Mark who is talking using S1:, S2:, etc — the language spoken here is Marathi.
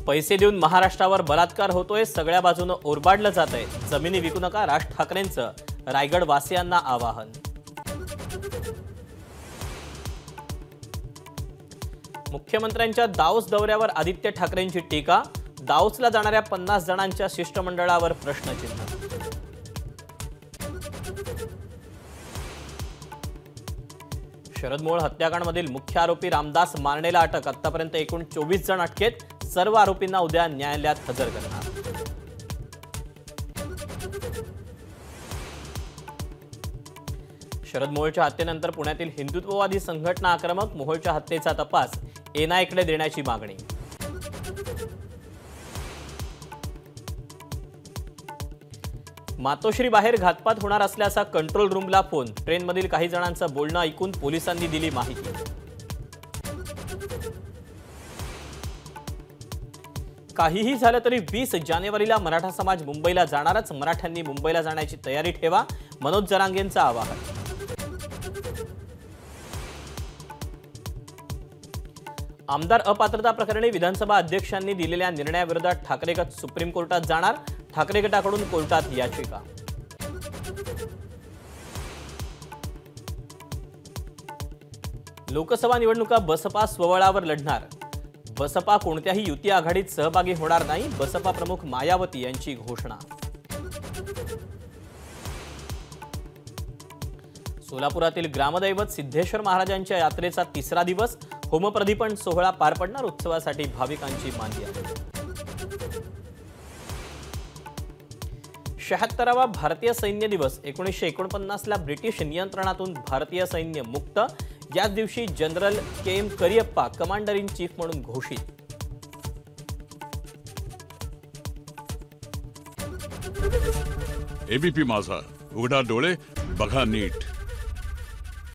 S1: पैसे देऊन महाराष्ट्रावर बलात्कार होतोय, सगळ्या बाजूने ओरबाडलं जातंय, जमिनी विकू नका, राज ठाकरेंचं रायगड वासियांना आवाहन। मुख्यमंत्र्यांच्या दाओस दौऱ्यावर आदित्य ठाकरेंची टीका, दाओसला जाणाऱ्या 50 जणांच्या शिष्टमंडळावर प्रश्नचिन्ह। शरद मोहोळ हत्याकांडमधील मुख्य आरोपी रामदास मारणेला अटक, आतापर्यंत एकूण 24 जण अटकेत, सर्व आरोपींना उद्या न्यायालयात हजर करणार। शरद मोहोळच्या हत्येनंतर पुण्यातील हिंदुत्ववादी संघटना आक्रमक, मोहोळच्या हत्येचा तपास एनआयकडे देण्याची मागणी। मातोश्री बाहेर घातपात होणार असल्याचा कंट्रोल रूमला फोन, ट्रेनमधील काही जणांचं बोलणं ऐकून पोलिसांनी दिली माहिती। काहीही झालं तरी 20 जानेवारीला मराठा समाज मुंबईला जाणारच, मराठ्यांनी मुंबईला जाण्याची तयारी ठेवा, मनोज जरांगेंचं आवाहन। आमदार अपात्रता प्रकरणी विधानसभा अध्यक्षांनी दिलेल्या निर्णयाविरोधात ठाकरे गट सुप्रीम कोर्टात जाणार, ठाकरे गटाकडून कोर्टात याचिका। लोकसभा निवडणुका बसपा स्वबळावर लढणार, बसपा कोणत्याही युती आघाडीत सहभागी होणार नाही, बसपा प्रमुख मायावती यांची घोषणा। सोलापुरातील ग्रामदैवत सिद्धेश्वर महाराजांच्या यात्रेचा तिसरा दिवस, होमप्रदीपन सोहळा पार पडणार, उत्सवासाठी भाविकांची मांदियाळी। 76वा भारतीय सैन्य दिवस, 1949 ला ब्रिटिश नियंत्रणातून भारतीय सैन्य मुक्त, याच दिवशी general KM. Cariappa commander in chief म्हणून घोषित।
S2: एबीपी माझा, उघडा डोळे बघा नीट।